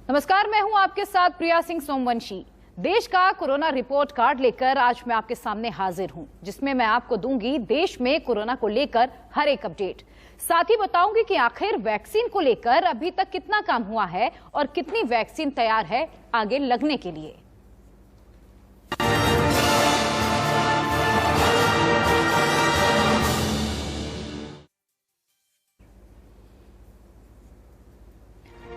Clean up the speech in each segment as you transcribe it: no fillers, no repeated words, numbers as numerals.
नमस्कार, मैं हूं आपके साथ प्रिया सिंह सोमवंशी। देश का कोरोना रिपोर्ट कार्ड लेकर आज मैं आपके सामने हाजिर हूं, जिसमें मैं आपको दूंगी देश में कोरोना को लेकर हर एक अपडेट। साथ ही बताऊंगी कि आखिर वैक्सीन को लेकर अभी तक कितना काम हुआ है और कितनी वैक्सीन तैयार है आगे लगने के लिए।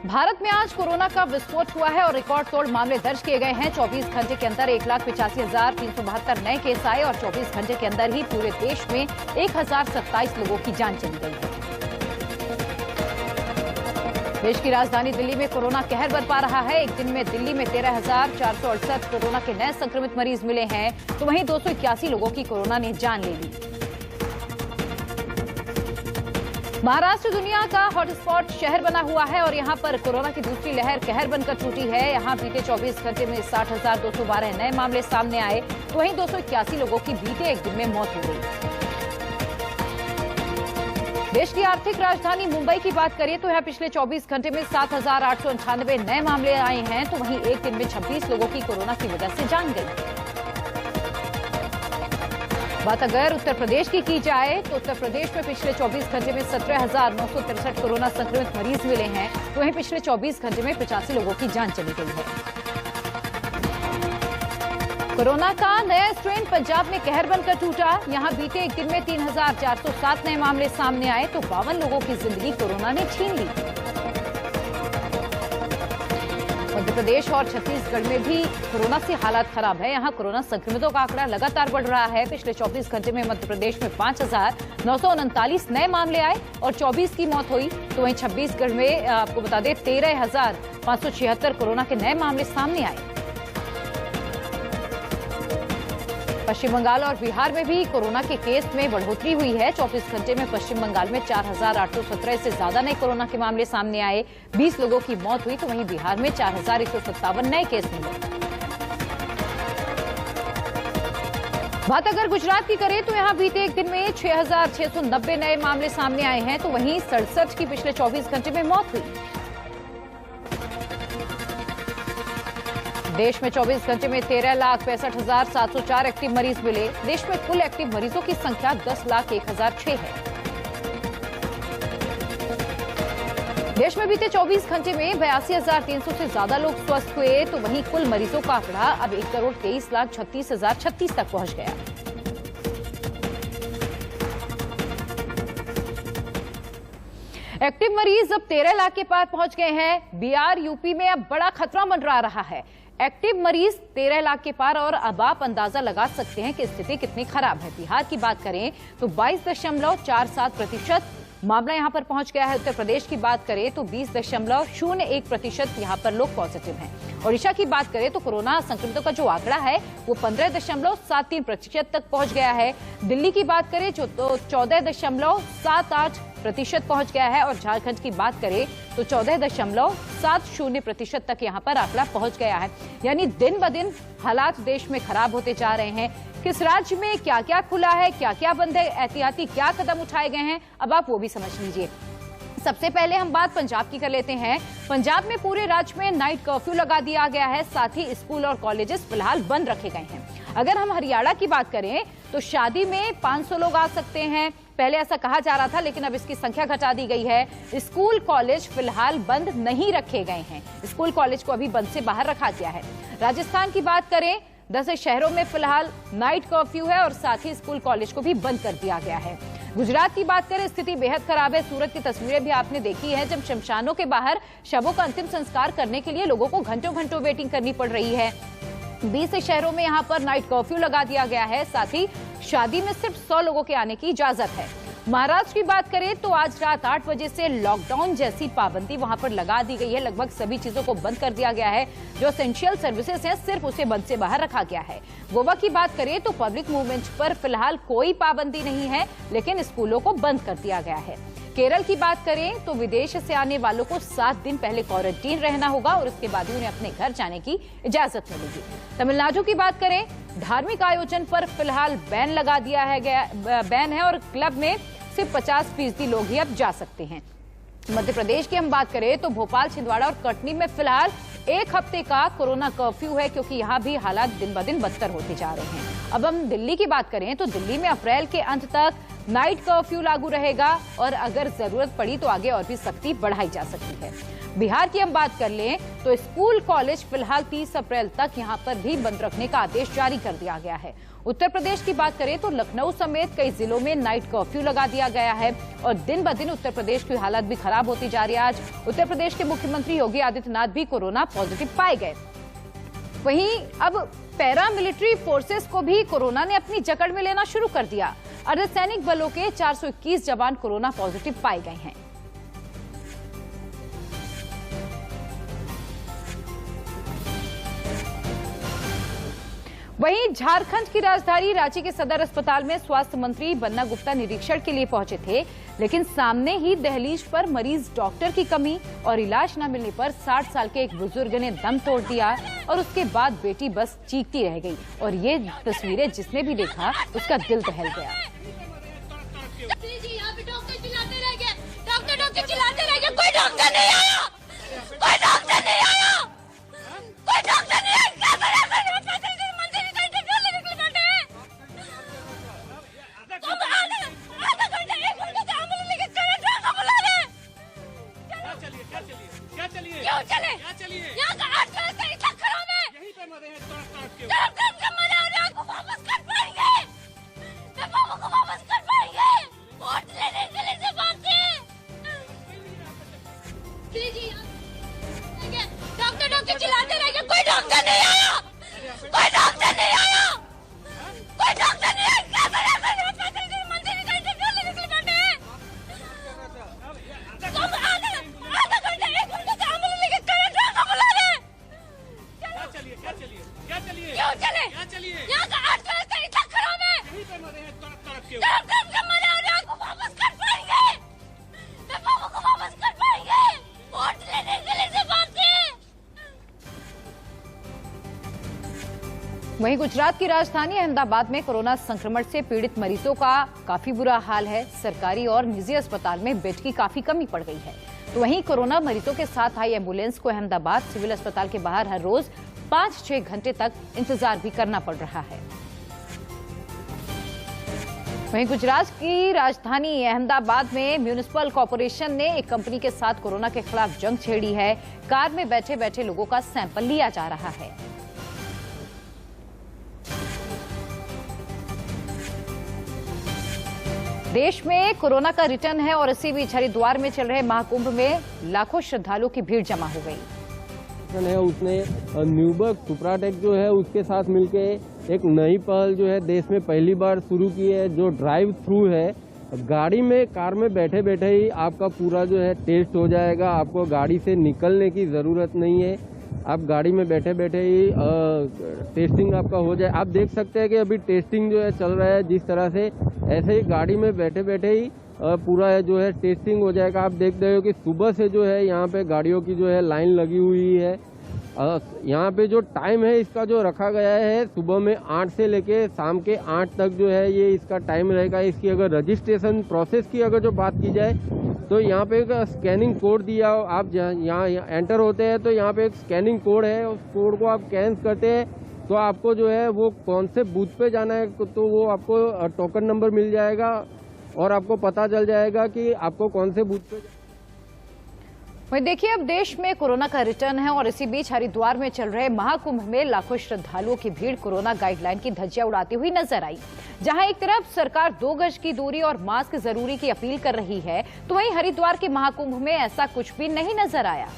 भारत में आज कोरोना का विस्फोट हुआ है और रिकॉर्ड तोड़ मामले दर्ज किए गए हैं। 24 घंटे के अंदर 1,85,372 नए केस आए और 24 घंटे के अंदर ही पूरे देश में 1,027 लोगों की जान चली गई है। देश की राजधानी दिल्ली में कोरोना कहर बरपा रहा है। एक दिन में दिल्ली में 13,468 कोरोना के नए संक्रमित मरीज मिले हैं, तो वहीं 281 लोगों की कोरोना ने जान ले ली। महाराष्ट्र दुनिया का हॉटस्पॉट शहर बना हुआ है और यहां पर कोरोना की दूसरी लहर कहर बनकर टूटी है। यहां बीते 24 घंटे में 60,212 नए मामले सामने आए, तो वहीं 281 लोगों की बीते एक दिन में मौत हो गई। देश की आर्थिक राजधानी मुंबई की बात करें तो यहां पिछले 24 घंटे में 7,898 नए मामले आए हैं, तो वहीं एक दिन में 26 लोगों की कोरोना की वजह से जान गई। बात अगर उत्तर प्रदेश की जाए तो उत्तर प्रदेश में पिछले 24 घंटे में 17,963 कोरोना संक्रमित मरीज मिले हैं, तो वहीं पिछले 24 घंटे में 85 लोगों की जान चली गई है। कोरोना का नया स्ट्रेन पंजाब में कहर बनकर टूटा। यहां बीते एक दिन में 3,407 नए मामले सामने आए, तो 52 लोगों की जिंदगी कोरोना ने छीन ली। मध्य प्रदेश और छत्तीसगढ़ में भी कोरोना से हालात खराब है। यहां कोरोना संक्रमितों का आंकड़ा लगातार बढ़ रहा है। पिछले 24 घंटे में मध्य प्रदेश में 5,939 नए मामले आए और 24 की मौत हुई, तो वहीं छत्तीसगढ़ में आपको बता दें 13,576 कोरोना के नए मामले सामने आए। पश्चिम बंगाल और बिहार में भी कोरोना के केस में बढ़ोतरी हुई है। 24 घंटे में पश्चिम बंगाल में 4,817 से ज्यादा नए कोरोना के मामले सामने आए, 20 लोगों की मौत हुई, तो वहीं बिहार में 4,157 नए केस मिले। बात अगर गुजरात की करें तो यहां बीते एक दिन में 6,690 नए मामले सामने आए हैं, तो वहीं 67 की पिछले 24 घंटे में मौत हुई। देश में 24 घंटे में 13,65,704 एक्टिव मरीज मिले। देश में कुल एक्टिव मरीजों की संख्या 10,01,006 है। देश में बीते 24 घंटे में 82,300 से ज्यादा लोग स्वस्थ हुए, तो वहीं कुल मरीजों का आंकड़ा अब 1,23,36,036 तक पहुंच गया। एक्टिव मरीज अब 13 लाख के पार पहुंच गए हैं। बिहार यूपी में अब बड़ा खतरा मंडरा रहा है। एक्टिव मरीज 13 लाख के पार और अब आप अंदाजा लगा सकते हैं कि स्थिति कितनी खराब है। बिहार की बात करें तो 22.47% मामला यहां पर पहुंच गया है। उत्तर प्रदेश की बात करें तो 20.01% यहां पर लोग पॉजिटिव हैं। ओडिशा की बात करें तो कोरोना संक्रमितों का जो आंकड़ा है वो 15.73% तक पहुंच गया है। दिल्ली की बात करें तो 14.78% पहुंच गया है और झारखंड की बात करें तो 14.70% तक यहां पर आंकड़ा पहुंच गया है। यानी दिन ब दिन हालात देश में खराब होते जा रहे हैं। किस राज्य में क्या क्या खुला है, क्या क्या बंद है, एहतियाती क्या कदम उठाए गए हैं, अब आप वो भी समझ लीजिए। सबसे पहले हम बात पंजाब की कर लेते हैं। पंजाब में पूरे राज्य में नाइट कर्फ्यू लगा दिया गया है, साथ ही स्कूल और कॉलेजेस फिलहाल बंद रखे गए हैं। अगर हम हरियाणा की बात करें तो शादी में 500 लोग आ सकते हैं। पहले ऐसा कहा जा रहा था, लेकिन अब इसकी संख्या घटा दी गई है। स्कूल कॉलेज फिलहाल बंद नहीं रखे गए हैं। स्कूल कॉलेज को अभी बंद से बाहर रखा गया है। राजस्थान की बात करें 10 शहरों में फिलहाल नाइट कर्फ्यू है और साथ ही स्कूल कॉलेज को भी बंद कर दिया गया है। गुजरात की बात करें स्थिति बेहद खराब है। सूरत की तस्वीरें भी आपने देखी है, जब शमशानों के बाहर शवों का अंतिम संस्कार करने के लिए लोगों को घंटों घंटों वेटिंग करनी पड़ रही है। 20 शहरों में यहां पर नाइट कर्फ्यू लगा दिया गया है। साथ ही शादी में सिर्फ 100 लोगों के आने की इजाजत है। महाराष्ट्र की बात करें तो आज रात 8 बजे से लॉकडाउन जैसी पाबंदी वहां पर लगा दी गई है। लगभग सभी चीजों को बंद कर दिया गया है। जो एसेंशियल सर्विसेज हैं सिर्फ उसे बंद से बाहर रखा गया है। गोवा की बात करें तो पब्लिक मूवमेंट पर फिलहाल कोई पाबंदी नहीं है, लेकिन स्कूलों को बंद कर दिया गया है। केरल की बात करें तो विदेश से आने वालों को 7 दिन पहले क्वारंटीन रहना होगा और उसके बाद ही उन्हें अपने घर जाने की इजाजत मिलेगी। तमिलनाडु की बात करें, धार्मिक आयोजन पर फिलहाल बैन लगा दिया है, बैन है और क्लब में सिर्फ 50% लोग ही अब जा सकते हैं। मध्य प्रदेश की हम बात करें तो भोपाल, छिंदवाड़ा और कटनी में फिलहाल 1 हफ्ते का कोरोना कर्फ्यू है, क्योंकि यहाँ भी हालात दिन ब दिन बदतर होते जा रहे हैं। अब हम दिल्ली की बात करें तो दिल्ली में अप्रैल के अंत तक नाइट कर्फ्यू लागू रहेगा और अगर जरूरत पड़ी तो आगे और भी सख्ती बढ़ाई जा सकती है। बिहार की हम बात कर लें तो स्कूल, कॉलेज फिलहाल 30 अप्रैल तक यहां पर भी बंद रखने का आदेश जारी कर दिया गया है। उत्तर प्रदेश की बात करें तो लखनऊ समेत कई जिलों में नाइट कर्फ्यू लगा दिया गया है और दिन ब दिन उत्तर प्रदेश की हालत भी खराब होती जा रही है। आज उत्तर प्रदेश के मुख्यमंत्री योगी आदित्यनाथ भी कोरोना पॉजिटिव पाए गए। वहीं अब पैरामिलिट्री फोर्सेस को भी कोरोना ने अपनी जकड़ में लेना शुरू कर दिया। अर्धसैनिक बलों के 421 जवान कोरोना पॉजिटिव पाए गए हैं। वहीं झारखंड की राजधानी रांची के सदर अस्पताल में स्वास्थ्य मंत्री बन्ना गुप्ता निरीक्षण के लिए पहुंचे थे, लेकिन सामने ही दहलीज पर मरीज डॉक्टर की कमी और इलाज न मिलने पर 60 साल के एक बुजुर्ग ने दम तोड़ दिया और उसके बाद बेटी बस चीखती रह गई और ये तस्वीरें जिसने भी देखा उसका दिल दहल गया। कोई डॉक्टर नहीं आया, कोई डॉक्टर नहीं आया, कोई डॉक्टर नहीं आया। डॉक्टर चिल्लाते रह गए, कोई डॉक्टर नहीं आया, कोई डॉक्टर नहीं आया, कोई डॉक्टर नहीं आया। वहीं गुजरात की राजधानी अहमदाबाद में कोरोना संक्रमण से पीड़ित मरीजों का काफी बुरा हाल है। सरकारी और निजी अस्पताल में बेड की काफी कमी पड़ गई है। तो वहीं कोरोना मरीजों के साथ आई एम्बुलेंस को अहमदाबाद सिविल अस्पताल के बाहर हर रोज 5-6 घंटे तक इंतजार भी करना पड़ रहा है। वहीं गुजरात की राजधानी अहमदाबाद में म्युनिसिपल कॉर्पोरेशन ने एक कंपनी के साथ कोरोना के खिलाफ जंग छेड़ी है। कार में बैठे बैठे लोगों का सैंपल लिया जा रहा है। देश में कोरोना का रिटर्न है और इसी बीच हरिद्वार में चल रहे महाकुंभ में लाखों श्रद्धालुओं की भीड़ जमा हो गई है। उसने न्यूबर्ग सुप्राटेक जो है उसके साथ मिलके एक नई पहल जो है देश में पहली बार शुरू की है, जो ड्राइव थ्रू है। गाड़ी में, कार में बैठे बैठे ही आपका पूरा जो है टेस्ट हो जाएगा। आपको गाड़ी से निकलने की ज़रूरत नहीं है, आप गाड़ी में बैठे बैठे ही टेस्टिंग आपका हो जाए। आप देख सकते हैं कि अभी टेस्टिंग जो है चल रहा है जिस तरह से, ऐसे ही गाड़ी में बैठे बैठे ही पूरा जो है टेस्टिंग हो जाएगा। आप देख रहे हो कि सुबह से जो है यहाँ पे गाड़ियों की जो है लाइन लगी हुई है। यहाँ पे जो टाइम है इसका जो रखा गया है, सुबह में 8 से लेके शाम के 8 तक जो है ये इसका टाइम रहेगा। इसकी अगर रजिस्ट्रेशन प्रोसेस की अगर जो बात की जाए तो यहाँ पे एक स्कैनिंग कोड दिया, आप यहाँ एंटर होते हैं तो यहाँ पे एक स्कैनिंग कोड है। उस कोड को आप स्कैन करते हैं तो आपको जो है वो कौन से बूथ पे जाना है तो वो आपको टोकन नंबर मिल जाएगा और आपको पता चल जाएगा कि आपको कौन से बूथ पे। वहीं देखिए, अब देश में कोरोना का रिटर्न है और इसी बीच हरिद्वार में चल रहे महाकुंभ में लाखों श्रद्धालुओं की भीड़ कोरोना गाइडलाइन की धज्जियां उड़ाती हुई नजर आई। जहां एक तरफ सरकार 2 गज की दूरी और मास्क जरूरी की अपील कर रही है, तो वहीं हरिद्वार के महाकुंभ में ऐसा कुछ भी नहीं नजर आया।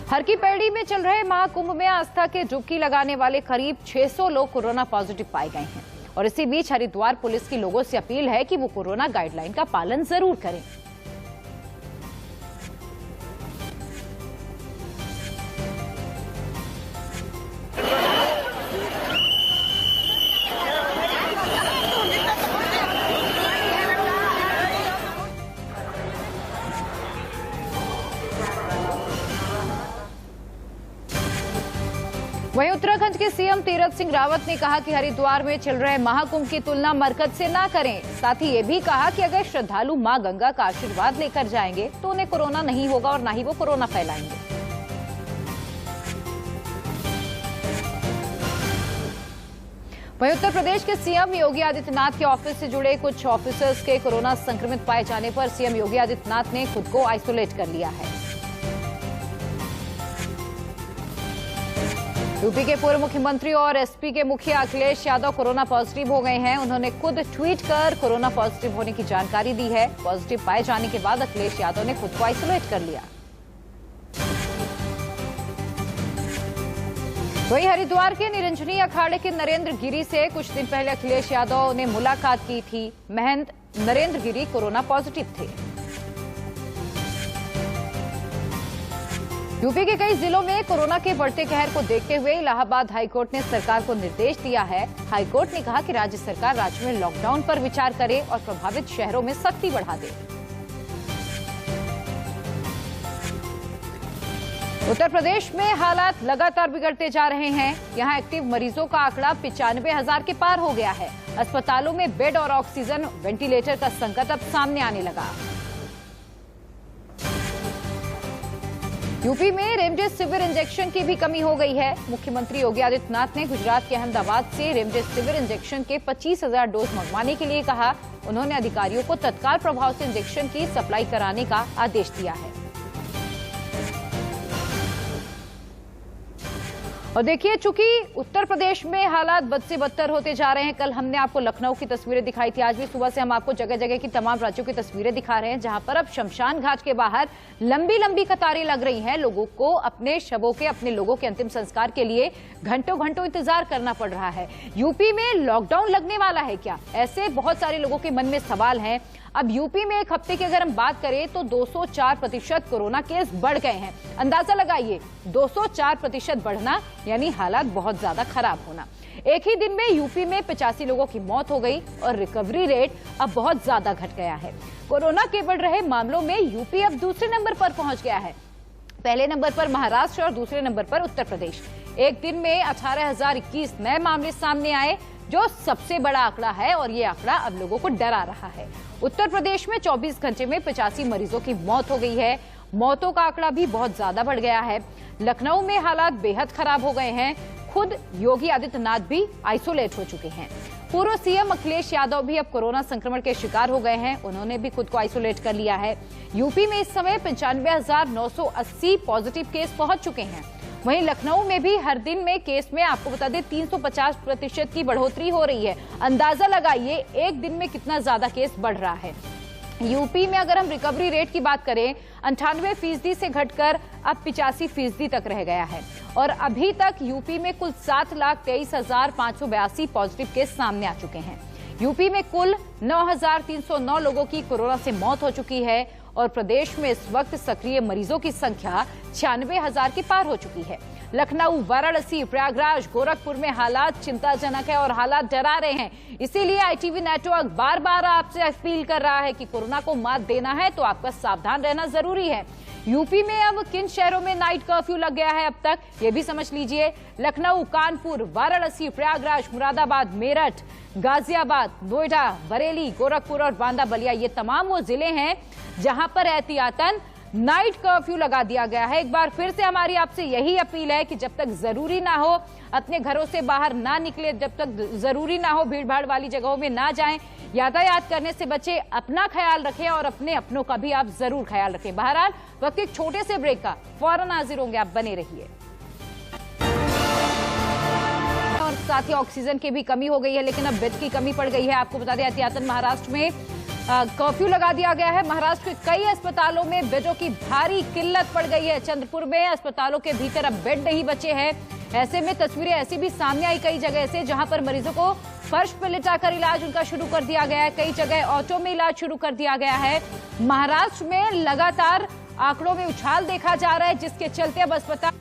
हर की पैड़ी में चल रहे महाकुंभ में आस्था के डुबकी लगाने वाले करीब 600 लोग कोरोना पॉजिटिव पाए गए हैं और इसी बीच हरिद्वार पुलिस की लोगों से अपील है कि वो कोरोना गाइडलाइन का पालन जरूर करें। वहीं उत्तराखंड के सीएम तीरथ सिंह रावत ने कहा कि हरिद्वार में चल रहे महाकुंभ की तुलना मरकज से ना करें। साथ ही ये भी कहा कि अगर श्रद्धालु मां गंगा का आशीर्वाद लेकर जाएंगे तो उन्हें कोरोना नहीं होगा और ना ही वो कोरोना फैलाएंगे। वहीं उत्तर प्रदेश के सीएम योगी आदित्यनाथ के ऑफिस से जुड़े कुछ ऑफिसर्स के कोरोना संक्रमित पाए जाने पर सीएम योगी आदित्यनाथ ने खुद को आइसोलेट कर लिया है। यूपी के पूर्व मुख्यमंत्री और एसपी के मुखिया अखिलेश यादव कोरोना पॉजिटिव हो गए हैं। उन्होंने खुद ट्वीट कर कोरोना पॉजिटिव होने की जानकारी दी है। पॉजिटिव पाए जाने के बाद अखिलेश यादव ने खुद को आइसोलेट कर लिया। वहीं हरिद्वार के निरंजनी अखाड़े के नरेंद्र गिरी से कुछ दिन पहले अखिलेश यादव ने मुलाकात की थी। महंत नरेंद्र गिरी कोरोना पॉजिटिव थे। यूपी के कई जिलों में कोरोना के बढ़ते कहर को देखते हुए इलाहाबाद हाईकोर्ट ने सरकार को निर्देश दिया है। हाईकोर्ट ने कहा कि राज्य सरकार राज्य में लॉकडाउन पर विचार करे और प्रभावित शहरों में सख्ती बढ़ा दे। उत्तर प्रदेश में हालात लगातार बिगड़ते जा रहे हैं। यहां एक्टिव मरीजों का आंकड़ा 95,000 के पार हो गया है। अस्पतालों में बेड और ऑक्सीजन वेंटिलेटर का संकट अब सामने आने लगा। यूपी में रेमडेसिविर इंजेक्शन की भी कमी हो गई है। मुख्यमंत्री योगी आदित्यनाथ ने गुजरात के अहमदाबाद से रेमडेसिविर इंजेक्शन के 25,000 डोज मंगवाने के लिए कहा। उन्होंने अधिकारियों को तत्काल प्रभाव से इंजेक्शन की सप्लाई कराने का आदेश दिया है। और देखिए, चूंकि उत्तर प्रदेश में हालात बद से बदतर होते जा रहे हैं। कल हमने आपको लखनऊ की तस्वीरें दिखाई थी। आज भी सुबह से हम आपको जगह जगह की तमाम राज्यों की तस्वीरें दिखा रहे हैं, जहां पर अब शमशान घाट के बाहर लंबी लंबी कतारें लग रही हैं। लोगों को अपने शवों के, अपने लोगों के अंतिम संस्कार के लिए घंटों घंटों इंतजार करना पड़ रहा है। यूपी में लॉकडाउन लगने वाला है क्या? ऐसे बहुत सारे लोगों के मन में सवाल हैं। अब यूपी में एक हफ्ते की अगर हम बात करें तो 204% कोरोना केस बढ़ गए हैं। अंदाजा लगाइए, 204% बढ़ना यानी हालात बहुत ज्यादा खराब होना। एक ही दिन में यूपी में 85 लोगों की मौत हो गई और रिकवरी रेट अब बहुत ज्यादा घट गया है। कोरोना के बढ़ रहे मामलों में यूपी अब दूसरे नंबर पर पहुंच गया है। पहले नंबर पर महाराष्ट्र और दूसरे नंबर पर उत्तर प्रदेश। एक दिन में 18,021 नए मामले सामने आए, जो सबसे बड़ा आंकड़ा है और ये आंकड़ा अब लोगों को डरा रहा है। उत्तर प्रदेश में 24 घंटे में 85 मरीजों की मौत हो गई है। मौतों का आंकड़ा भी बहुत ज्यादा बढ़ गया है। लखनऊ में हालात बेहद खराब हो गए हैं। खुद योगी आदित्यनाथ भी आइसोलेट हो चुके हैं। पूर्व सीएम अखिलेश यादव भी अब कोरोना संक्रमण के शिकार हो गए हैं। उन्होंने भी खुद को आइसोलेट कर लिया है। यूपी में इस समय 95,980 पॉजिटिव केस पहुंच चुके हैं। वहीं लखनऊ में भी हर दिन में केस में आपको बता दें 350% की बढ़ोतरी हो रही है। अंदाजा लगाइए एक दिन में कितना ज्यादा केस बढ़ रहा है। यूपी में अगर हम रिकवरी रेट की बात करें, 98% से घटकर अब 85% तक रह गया है। और अभी तक यूपी में कुल 7,23,582 पॉजिटिव केस सामने आ चुके हैं। यूपी में कुल 9,309 लोगों की कोरोना से मौत हो चुकी है और प्रदेश में इस वक्त सक्रिय मरीजों की संख्या 96,000 के पार हो चुकी है। लखनऊ, वाराणसी, प्रयागराज, गोरखपुर में हालात चिंताजनक है और हालात डरा रहे हैं। इसीलिए आईटीवी नेटवर्क बार बार आपसे अपील कर रहा है कि कोरोना को मात देना है तो आपका सावधान रहना जरूरी है। यूपी में अब किन शहरों में नाइट कर्फ्यू लग गया है अब तक, ये भी समझ लीजिए। लखनऊ, कानपुर, वाराणसी, प्रयागराज, मुरादाबाद, मेरठ, गाजियाबाद, नोएडा, बरेली, गोरखपुर और बांदा बलिया, ये तमाम वो जिले हैं जहां पर एहतियातन नाइट कर्फ्यू लगा दिया गया है। एक बार फिर से हमारी आपसे यही अपील है कि जब तक जरूरी ना हो अपने घरों से बाहर ना निकले, जब तक जरूरी ना हो भीड़ भाड़ वाली जगहों में ना जाएं, यातायात करने से बचे, अपना ख्याल रखें और अपनों का भी आप जरूर ख्याल रखें। बहरहाल वक्त एक छोटे से ब्रेक का, फौरन हाजिर होंगे, आप बने रहिए। और साथ ही ऑक्सीजन की भी कमी हो गई है, लेकिन अब बेड की कमी पड़ गई है। आपको बता दें एहतियातन महाराष्ट्र में कर्फ्यू लगा दिया गया है। महाराष्ट्र के कई अस्पतालों में बेडों की भारी किल्लत पड़ गई है। चंद्रपुर में अस्पतालों के भीतर अब बेड नहीं बचे हैं। ऐसे में तस्वीरें ऐसी भी सामने आई कई जगह से, जहां पर मरीजों को फर्श पर लिटाकर इलाज उनका शुरू कर दिया गया है। कई जगह ऑटो में इलाज शुरू कर दिया गया है। महाराष्ट्र में लगातार आंकड़ों में उछाल देखा जा रहा है, जिसके चलते अब अस्पताल